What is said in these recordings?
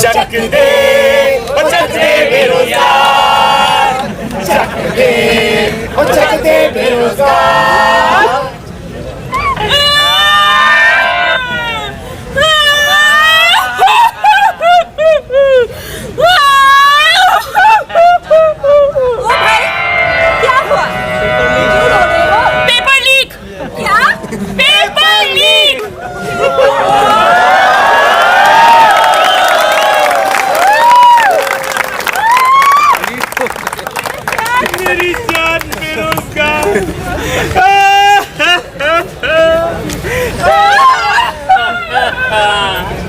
चक दे बेरोजगार, चक दे बेरोजगार।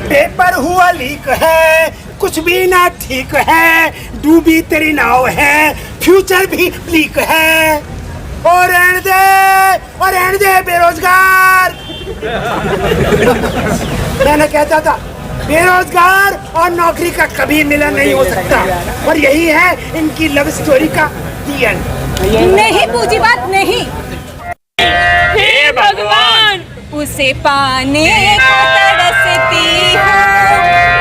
पेपर हुआ लीक है, कुछ भी ना ठीक है, डूबी तेरी नाव है, फ्यूचर भी लीक है। और रहने दे बेरोजगार। मैंने कहता था बेरोजगार और नौकरी का कभी मिलन नहीं हो सकता, और यही है इनकी लव स्टोरी का एंड। नहीं पूजी बात नहीं। हे भगवान, उसे पाने को तरसती हूँ,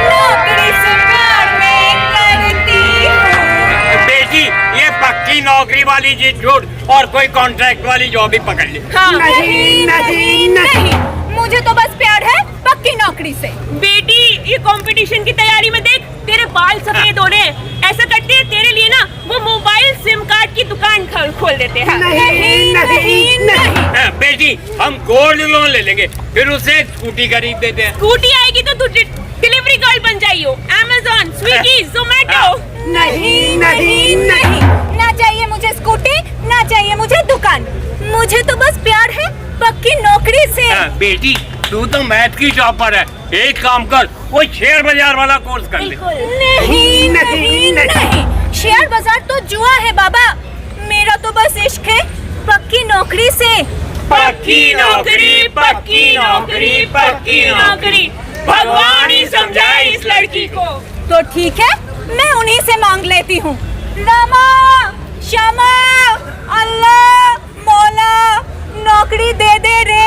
नौकरी से प्यार में करती हूँ। बेटी ये पक्की नौकरी वाली चीज छोड़ और कोई कॉन्ट्रैक्ट वाली जॉब ही पकड़ ले। हाँ। नहीं, मुझे तो बस प्यार है पक्की नौकरी से। बेटी ये कंपटीशन की तैयारी में देख, तेरे बाल सफेद हो रहे हैं, ऐसा करते हैं तेरे लिए ना वो मोबाइल सिम कार्ड की दुकान खोल देते हैं। नहीं। बेटी हम गोल्ड लोन ले लेंगे, फिर उसे स्कूटी खरीद देते हैं। स्कूटी आएगी तो तू डिलीवरी गर्ल बन जाइयो, अमेज़न, स्विगी, जोमेटो। नहीं। ना चाहिए मुझे स्कूटी, ना चाहिए मुझे दुकान, मुझे तो बस प्यार है पक्की नौकरी से। बेटी तू तो मैथ की टॉपर है, एक काम कर वो शेयर बाजार वाला कोर्स कर ले। नहीं। शेयर बाजार तो जुआ है बाबा, मेरा तो बस इश्क है पक्की नौकरी से। पक्की नौकरी, पक्की नौकरी, पक्की नौकरी, भगवान ही समझाए इस लड़की को। तो ठीक है, मैं उन्हीं से मांग लेती हूँ। रामा, श्यामा, अल्लाह, मौला, नौकरी दे दे रे।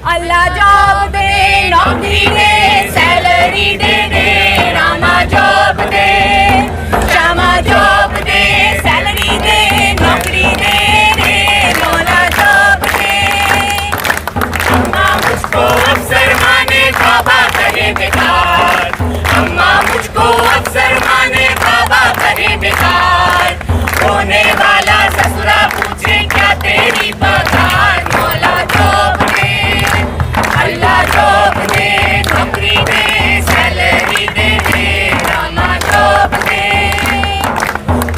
अल्लाह जॉब दे, नौकरी दे, सैलरी दे दे। रामा जॉब दे, श्यामा जॉब दे, सैलरी दे, नौकरी दे रे। मौला जॉब दे। अम्मा मुझको अफसर माने, बाबा करे बेकार। अम्मा मुझको अफसर माने, बाबा करे बेकार। होने वाला ससुरा पूछे क्या तेरी पगार। मौला जॉब दे, अल्लाह जॉब दे, नौकरी दे, सैलरी दे दे। रामा जॉब दे।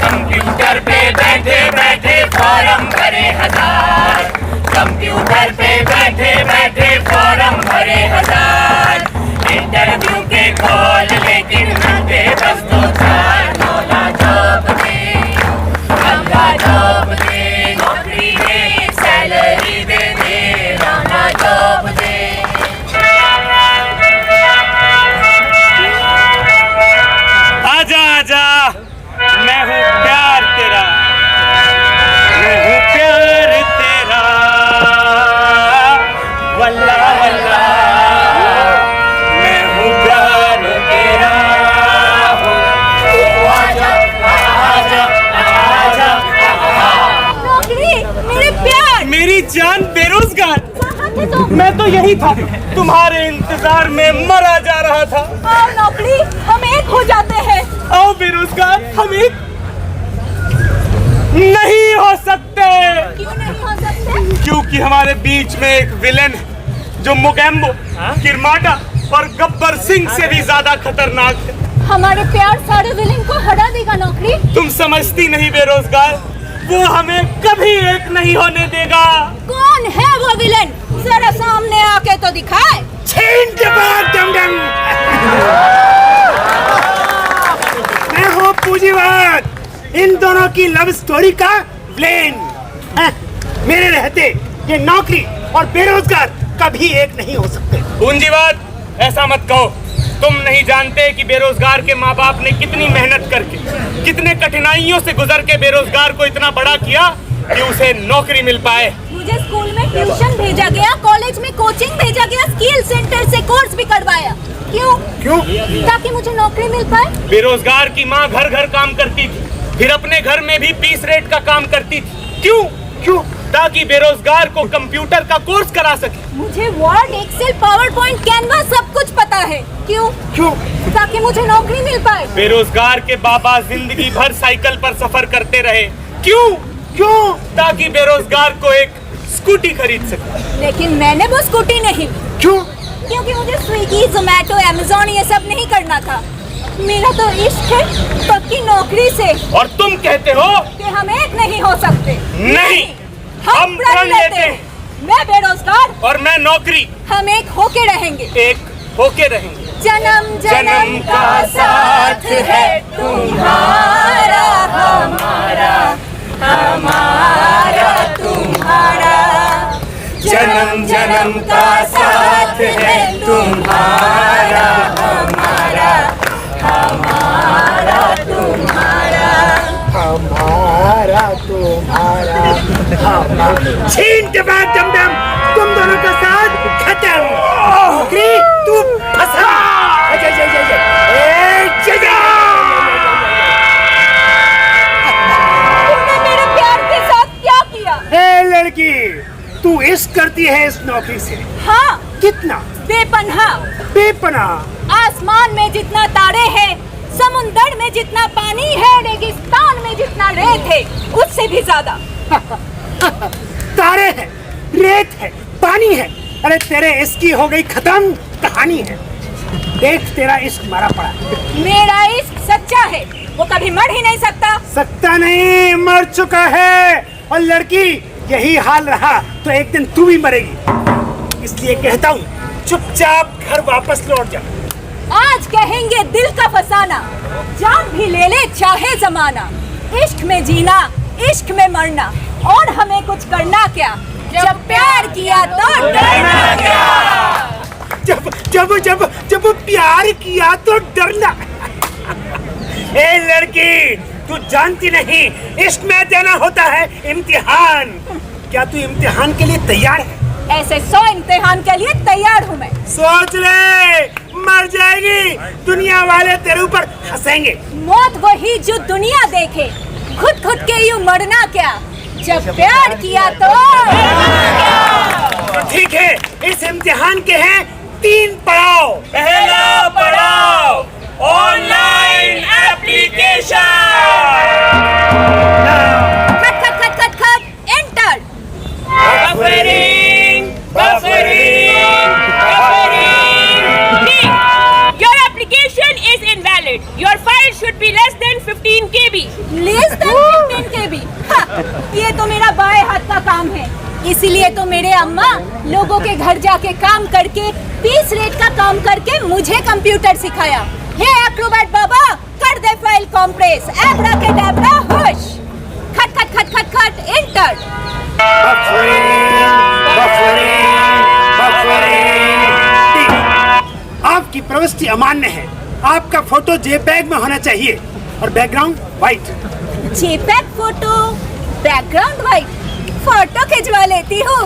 कंप्यूटर पे बैठे बैठे फॉर्म भरे 1000, कंप्यूटर पे बैठे बैठे फॉर्म भरे 1000। इंटरव्यू के कॉल लेकिन घंटे बस 2-4। मौला जॉब दे, अल्लाह जॉब दे, नौकरी दे, सैलरी दे दे। रामा जॉब दे। आजा आजा, मैं हूँ प्यार तेरा, मैं हूँ प्यार तेरा। वल्ला वल्ला, मैं हूँ प्यार तेरा। आजा आजा आजा। नौकरी, मेरे प्यार, मेरी जान बेरोजगार, कहाँ थे तुम? मैं तो यही था, तुम्हारे इंतजार में मरा जा रहा था। आओ नौकरी, हम एक हो जाते हैं। आओ बेरोजगार, हम एक नहीं हो सकते, क्यों नहीं हो सकते? क्योंकि हमारे बीच में एक विलेन जो मुगैम्बो, किरमाटा और गब्बर सिंह से भी ज्यादा खतरनाक है। हमारे प्यार सारे विलेन को हरा देगा नौकरी। तुम समझती नहीं बेरोजगार, वो हमें कभी एक नहीं होने देगा। कौन है वो विलेन? जरा सामने आके तो दिखाए। मैं हूँ पूंजीवाद, इन दोनों की लव स्टोरी का विलेन। मेरे रहते ये नौकरी और बेरोजगार कभी एक नहीं हो सकते। पूंजीवाद, ऐसा मत कहो। तुम नहीं जानते कि बेरोजगार के माँ बाप ने कितनी मेहनत करके, कितने कठिनाइयों से गुजर के बेरोजगार को इतना बड़ा किया कि उसे नौकरी मिल पाए। मुझे स्कूल में ट्यूशन भेजा गया, कॉलेज में कोचिंग भेजा गया, स्किल सेंटर से कोर्स भी करवाया। क्यों? क्यों? ताकि मुझे नौकरी मिल पाए। बेरोजगार की माँ घर घर काम करती थी, फिर अपने घर में भी पीस रेट का काम करती थी। क्यों? क्यों? ताकि बेरोजगार को कंप्यूटर का कोर्स करा सके। मुझे Word, Excel, PowerPoint, Canva सब कुछ पता है। क्यों? क्यों? ताकि मुझे नौकरी मिल पाए। बेरोजगार के बाबा जिंदगी भर साइकिल पर सफर करते रहे। क्यों? क्यों? ताकि बेरोजगार को एक स्कूटी खरीद सके। लेकिन मैंने वो स्कूटी नहीं, क्यों? क्योंकि मुझे स्विगी, जोमेटो, अमेज़न ये सब नहीं करना था। मेरा तो इश्क है पक्की नौकरी से। और तुम कहते हो कि हम एक नहीं हो सकते। नहीं, हम प्रण लेते हैं। मैं बेरोजगार और मैं नौकरी, हम एक होके रहेंगे। एक होके रहेंगे। जन्म जन्म का साथ है तुम्हारा हमारा, हमारा तुम्हारा। जन्म जन्म का साथ है तुम्हारा हमारा, हमारा तुम्हारा। हमारा तुम्हारा हमारा। छीन टपाक डम डम, तुम दोनों का साथ खत्म। नौकरी तू फंसा। जय जय जय जय। ए जय जय। तुमने मेरे प्यार के साथ क्या किया? ए लड़की, तू इश्क करती है इस नौकरी से। हाँ, कितना? बेपनाह। बेपनाह। आसमान में जितना तारे हैं, समुंदर में जितना पानी है, रेगिस्तान में जितना रेत है, उससे भी ज्यादा। तारे हैं, रेत है, पानी है। अरे तेरे इश्क की हो गई खत्म कहानी है। देख तेरा इश्क मरा पड़ा है। मेरा इश्क सच्चा है, वो कभी मर ही नहीं सकता। सकता नहीं, मर चुका है। और लड़की, यही हाल रहा तो एक दिन तू भी मरेगी। इसलिए कहता हूँ चुपचाप घर वापस लौट जा। आज कहेंगे दिल का फसाना, जान भी ले ले चाहे जमाना। इश्क में जीना, इश्क में मरना, और हमें कुछ करना क्या? जब प्यार किया तो डरना क्या? जब जब जब जब प्यार किया तो डरना। ए लड़की, तू जानती नहीं इश्क में देना होता है इम्तिहान। क्या तू इम्तिहान के लिए तैयार है? ऐसे 100 इम्तिहान के लिए तैयार हूँ मैं। सोच ले, मर जाएगी, दुनिया वाले तेरे ऊपर हंसेंगे। मौत वही जो दुनिया देखे, खुद खुद के यूं मरना क्या? जब प्यार किया तो तो ठीक है, इस इम्तिहान के हैं 3 पड़ाव। पहला पड़ाव, ऑनलाइन एप्लीकेशन। खट खट खट खट खट, enter. Buffering, buffering, buffering. Your application is invalid. Your file should be less than 15 KB. Less than 15 KB। हाँ, ये तो मेरा बाएं हाथ का काम है। इसीलिए तो मेरे अम्मा लोगों के घर जाके काम करके, पीस रेट का काम करके मुझे कंप्यूटर सिखाया। हे एक्रोबैट बाबा, कर दे फाइल कॉम्प्रेस, एब्राकेडाब्रा हुश। खट खट खट खट खट, एंटर। आपकी प्रविष्टि अमान्य है। आपका फोटो जेपैग में होना चाहिए और background white. JPEG photo, background white. Photo खिंचवा लेती हूँ।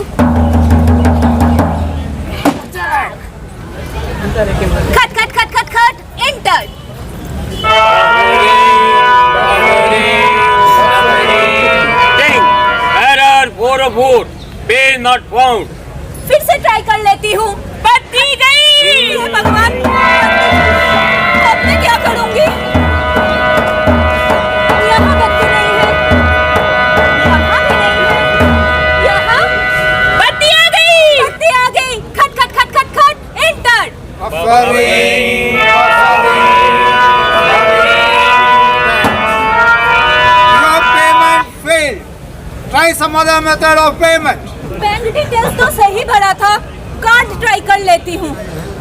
खट खट खट खट खट, enter. Error 404, page not found. फिर से ट्राई कर लेती हूँ। बत्ती गई। हे भगवान, अब मैं क्या करूँगी? यहाँ बत्ती नहीं है, यहाँ भी नहीं है, यहाँ बत्ती आ गई। बत्ती आ गई। खट खट खट खट खट, enter. Your payment failed. Try some other method of payment. Bank details तो सही भरा था, कार्ड ट्राई कर लेती हूँ।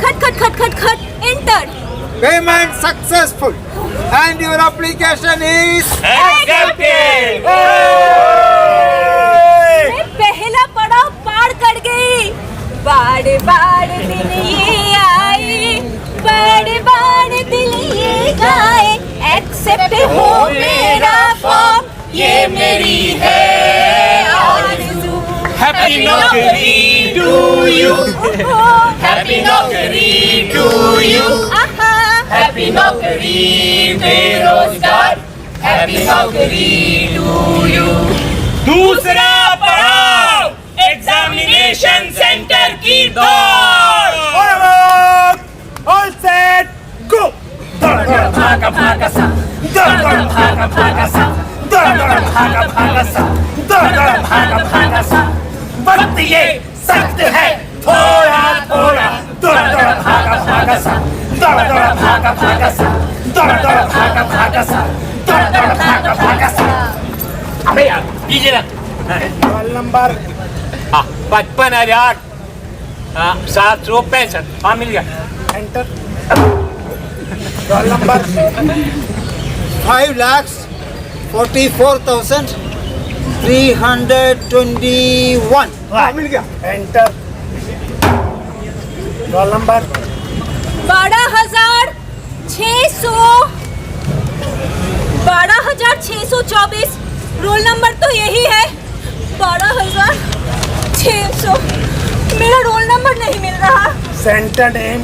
खट खट खट खट खट, enter. Payment successful. And your application is Accepted. मैं पहला पड़ाव पार कर गई। बार बार दिन ये आए, बार बार दिल ये गाए, एक्सेप्ट हो मेरा फॉर्म, ये मेरी है आरज़ू। Happy Happy Naukri to you. Happy Naukri to you. Happy Naukri बेरोजगार. Happy Naukri to you. दूसरा पड़ाव एग्जामिनेशन सेंटर की दौड़. All set, go! भागा भागा सा. भागा भागा सा. भागा सा. वक्त ये सख्त है थोड़ा थोड़ा भागा सा भागा सा. अबे यार पीछे रख. Roll number 55,765. हाँ मिल गया. एंटर. Roll number 5,44,321. मिल गया. Enter. Roll number 12,624. Roll number तो यही है 12,600. मेरा रोल नंबर नहीं मिल रहा. Centre name.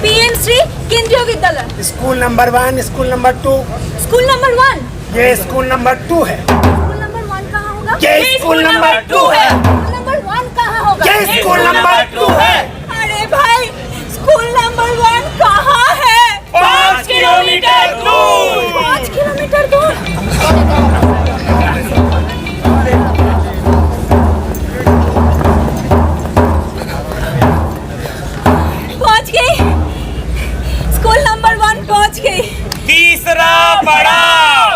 पीएम श्री केंद्रीय विद्यालय. School number 1, school number 2. School number 1. ये स्कूल नंबर 2 है. स्कूल नंबर 1 कहाँ होगा? ये स्कूल नंबर 2 है. स्कूल नंबर 1 कहाँ होगा? ये स्कूल नंबर 2 है. अरे भाई स्कूल नंबर 1 कहाँ है? 5 किलोमीटर दूर. 5 किलोमीटर दूर. पहुंच गई. स्कूल नंबर 1 पहुंच गई. तीसरा पड़ाव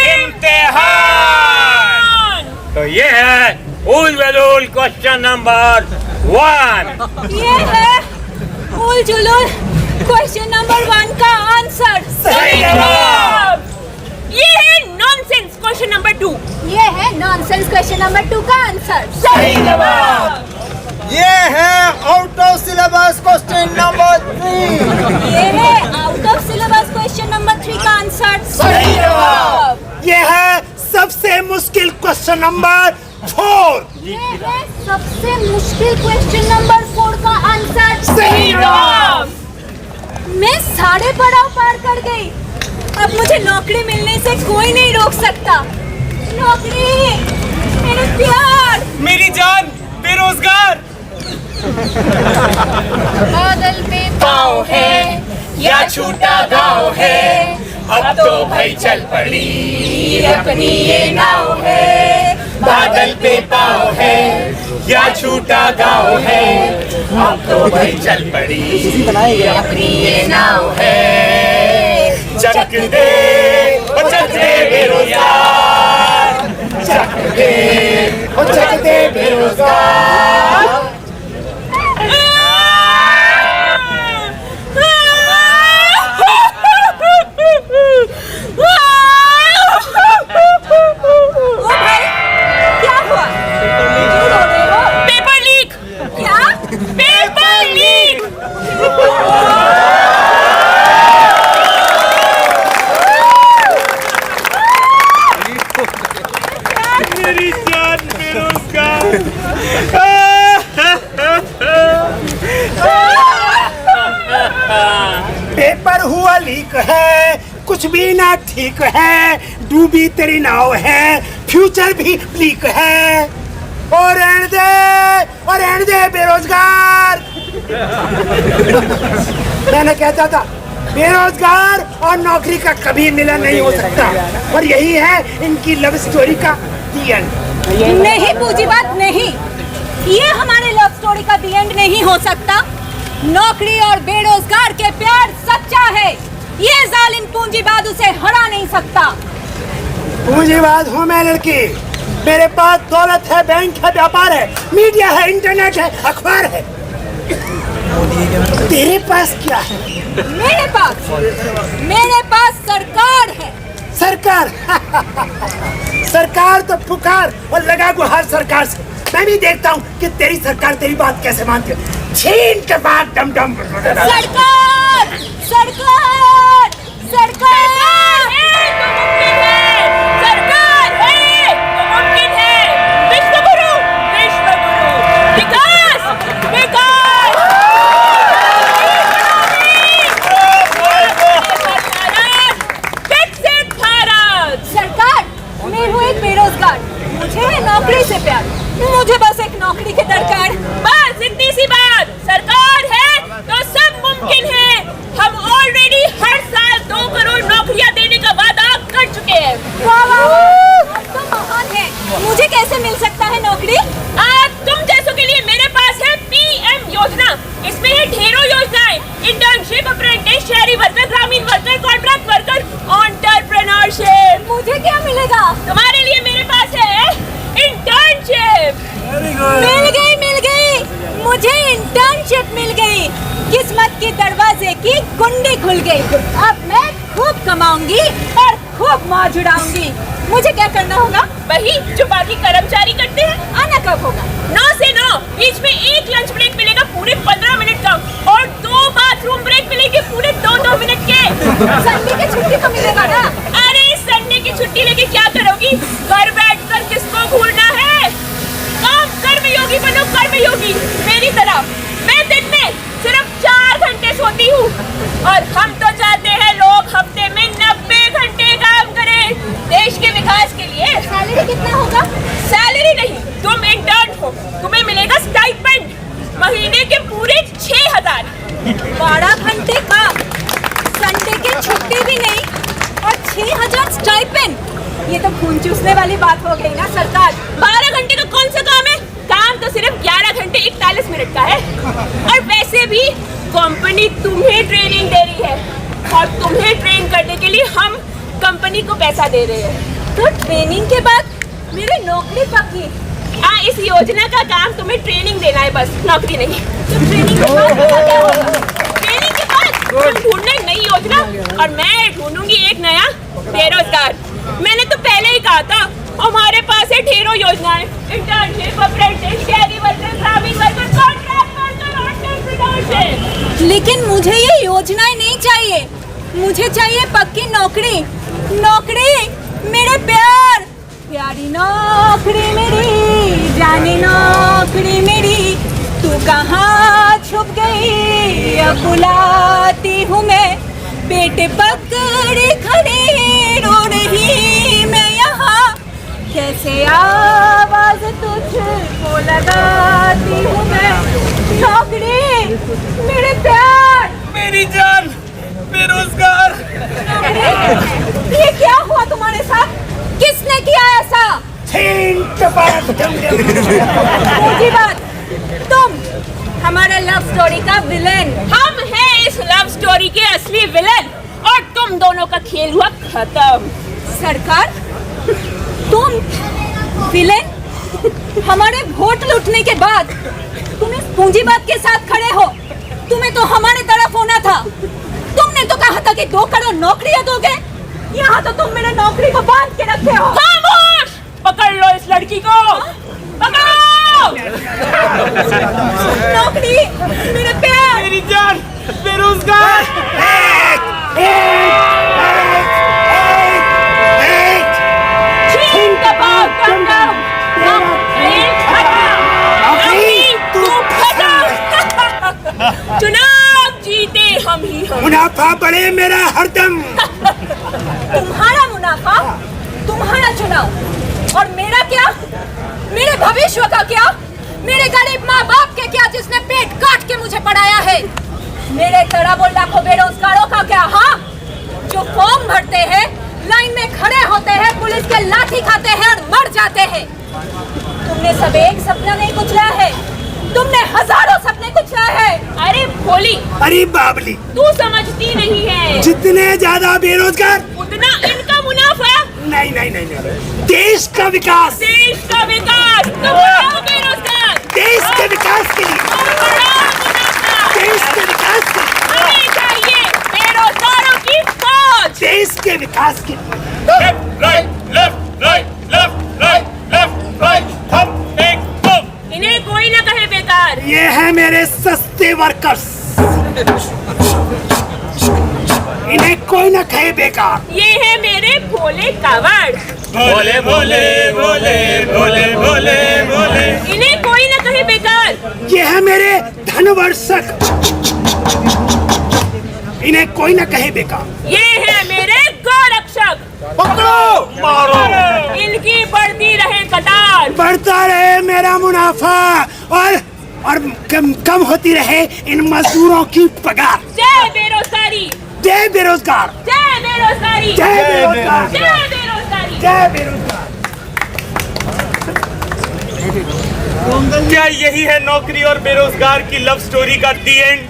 इम्तिहान. तो ये है उल वलूल क्वेश्चन नंबर 1. ये है उल जुलूल क्वेश्चन नंबर 1 का आंसर. सही जवाब. ये है नॉनसेंस क्वेश्चन नंबर 2. ये है नॉनसेंस क्वेश्चन नंबर 2 का आंसर. सही जवाब. ये है out of syllabus question number 3. ये है out of syllabus question number 3 का आंसर. सही जवाब. ये है सबसे मुश्किल क्वेश्चन नंबर 4. ये है सबसे मुश्किल क्वेश्चन नंबर 4 का आंसर. सही जवाब. मैं सारे पड़ाव पार कर गई. अब मुझे नौकरी मिलने से कोई नहीं रोक सकता. नौकरी, मेरे प्यार. मेरी जान. बेरोजगार. बादल पे पाँव है या छूटा गाँव है. अब तो भाई चल पड़ी अपनी ये नाव है. बादल पे पाँव है या छूटा गाँव है. अब तो भाई चल पड़ी अपनी ये नाव है. चक दे बेरोजगार. चक दे बेरोजगार. ओ भाई क्या हुआ? क्यों रो रहे हो? Paper leak. क्या? Paper leak. मेरी जान बेरोजगार. पेपर हुआ लीक है, कुछ भी ना ठीक है. डूबी तेरी नाव है, फ्यूचर भी लीक है. और रहने दे बेरोजगार. मैंने कहता था बेरोजगार और नौकरी का कभी मिलन नहीं हो सकता. और यही है इनकी लव स्टोरी का दी एंड. नहीं पूंजीवाद नहीं. ये हमारे लव स्टोरी का दी एंड नहीं हो सकता. नौकरी और बेरोजगार के प्यार सच्चा है. ये जालिम पूंजीवाद उसे हरा नहीं सकता. पूंजीवाद हूँ मैं लड़की. मेरे पास दौलत है, बैंक है, व्यापार है, मीडिया है, इंटरनेट है, अखबार है. तेरे पास क्या है? मेरे पास सरकार है. सरकार. सरकार तो पुकार और लगा गुहार सरकार से. मैं भी देखता हूँ कि तेरी सरकार तेरी बात कैसे मानती है. छीन के बाद डम डम. सरकार सरकार सरकार सरकार है तो मुमकिन है. विश्व गुरु मुझे नौकरी से प्यार, मुझे बस एक नौकरी की दरकार। बस इतनी सी बात। सरकार है तो सब मुमकिन है। हम ऑलरेडी हर साल 2 करोड़ नौकरियां देने का वादा कर चुके हैं। वाह वाह, आप तो महान हैं। मुझे कैसे मिल सकता है नौकरी? तुम जैसों के लिए मेरे पास है PM योजना। इसमें है ढेरों योजनाएं, इंटर्नशिप, अप्रेंटिस, शहरी वर्कर, ग्रामीण वर्कर, कॉन्ट्रैक्ट वर्कर, एंटरप्रेन्योरशिप। मुझे क्या मिलेगा? तुम्हारे लिए मेरे पास है इंटर्नशिप। मिल गई, मुझे इंटर्नशिप मिल गई। किस्मत की दरवाजे की कुंडी खुल गई। अब मैं खूब कमाऊंगी और खूब मौज उड़ाऊंगी। मुझे क्या करना होगा? वही जो बाकी कर्मचारी करते हैं। आना कब होगा? 9 से 9, बीच में एक लंच ब्रेक मिलेगा पूरे 15 मिनट का, और 2 बाथरूम ब्रेक मिलेंगे पूरे 2-2 मिनट के। संडे की छुट्टी तो मिलेगा ना? अरे संडे की छुट्टी लेके क्या करोगी? घर बैठकर किसको घूरना है? काम कर्मयोगी बनो, कर्मयोगी मेरी तरह। मैं दिन में सिर्फ 4 घंटे सोती हूँ, और हम तो चाहते हैं लोग हफ्ते में 90 घंटे काम करें देश के विकास के लिए। सैलरी कितना होगा? सैलरी नहीं, तुम इंटर्न हो, तुम्हें मिलेगा स्टाइपेंड, महीने के पूरे 6000। 12 घंटे काम, संडे की छुट्टी भी नहीं, और 6000 स्टाइपेंड। ये तो खून चूसने वाली बात हो गई ना सरकार। 12 घंटे का कौन सा काम है? काम तो सिर्फ 11 घंटे 41 मिनट का है। और वैसे भी कंपनी तुम्हें ट्रेनिंग दे रही है, और तुम्हें ट्रेन करने के लिए हम कंपनी को पैसा दे रहे हैं। तो ट्रेनिंग के बाद मेरी नौकरी पक्की। इस योजना का काम तुम्हें ट्रेनिंग देना है, बस नौकरी नहीं। तो ट्रेनिंग के बाद क्या होगा? ट्रेनिंग के बाद तुम ढूंढना एक नई योजना, और मैं ढूंढूंगी एक नया बेरोजगार। मैंने तो पहले ही कहा था, हमारे पास है ढेरों योजनाएं, इंटर्नशिप, अप्रेंटिस, शहरी वर्कर, ग्रामीण वर्कर, कॉन्ट्रैक्ट वर्कर, एंटरप्रेन्योरशिप। लेकिन मुझे ये योजनाएं नहीं चाहिए, मुझे चाहिए पक्की नौकरी। नौकरी मेरे प्यार, प्यारी नौकरी मेरी, जानी नौकरी मेरी, तू कहाँ छुप गई? अब बुलाती हूँ मैं, पेट पकड़े खड़े रो रही मैं यहाँ, कैसे आवाज तुझको लगाती हूँ मैं। नौकरी मेरे प्यार, मेरी जान, बेरोजगार। ये क्या हुआ तुम्हारे साथ? किसने किया ऐसा? मुझे बात, तुम हमारे लव स्टोरी का विलेन। हम हैं इस लव स्टोरी के असली विलेन, और तुम दोनों का खेल हुआ खत्म। सरकार, तुम विलेन? हमारे वोट लूटने के बाद तुम इस पूंजीवाद के साथ खड़े हो। तुम्हें तो हमारे तरफ होना था। तुमने तो कहा था कि 2 करोड़ नौकरियां दोगे। यहाँ तो तुम मेरे नौकरी को बांध के रखे हो। खामोश! पकड़ लो इस लड़की को, पकड़ो! नौकरी मेरे प्यार, मेरी जान, बेरोजगार। छीन दबाव कर लो, नौकरी खत्म, तू खत्म। चुनाव जीते हम ही हम। मुनाफा बढ़े मेरा हरदम। तुम्हारा मुनाफा, तुम्हारा चुनाव, और मेरा क्या? मेरे भविष्य का क्या? मेरे गरीब माँ बाप के क्या, जिसने पेट काट के मुझे पढ़ाया है? मेरे तरह लाखों बेरोजगारों का क्या? हाँ, जो फॉर्म भरते हैं, लाइन में खड़े होते हैं, पुलिस के लाठी खाते हैं और मर जाते हैं। तुमने सब एक सपना नहीं कुचला है, तुमने हजारों सपने कुचला है। अरे भोली, अरे बाबली, तू समझती नहीं है, जितने ज्यादा बेरोजगार उतना इनका मुनाफा। नहीं नहीं नहीं नहीं, देश का विकास, देश का विकास। तो बढ़ाओ बेरोजगार, देश के विकास के लिए, और बढ़ाओ मुनाफा। देश के विकास के लिए, हमें चाहिए बेरोजगारों की फौज। देश के विकास के लिए। Left, right, left, right, left, right, left, right, हम एक दो। इन्हें कोई न कहे बेकार। ये है मेरे सस्ते वर्कर्स, इन्हें कोई न कहे बेकार। ये है मेरे भोले कावड़, भोले भोले भोले भोले भोले भोले। इन्हें कोई न कहे बेकार। ये है मेरे धनवर्षक, इन्हें कोई न कहे बेकार। ये है मेरे गौरक्षक, पकड़ो, मारो। इनकी बढ़ती रहे कटार। बढ़ता रहे मेरा मुनाफा और कम होती रहे इन मजदूरों की पगार। जय बेरोजगारी, जय बेरोजगार, जय बेरोजगारी, जय बेरोजगार, जय बेरोजगारी। जय बेरोजगार। क्या यही है नौकरी और बेरोजगार की लव स्टोरी का दी एंड?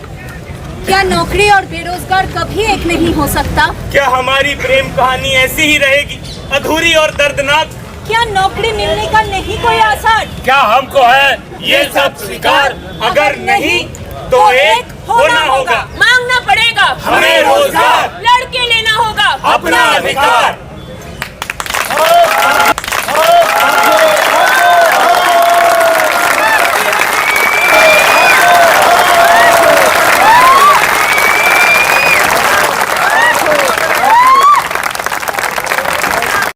क्या नौकरी और बेरोजगार कभी एक नहीं हो सकता? क्या हमारी प्रेम कहानी ऐसी ही रहेगी, अधूरी और दर्दनाक? क्या नौकरी मिलने का नहीं कोई आसार? क्या हमको है ये सब स्वीकार? अगर नहीं तो एक होना होगा, मांगना पड़ेगा हमें रोजगार, लड़के लेना होगा अपना अधिकार।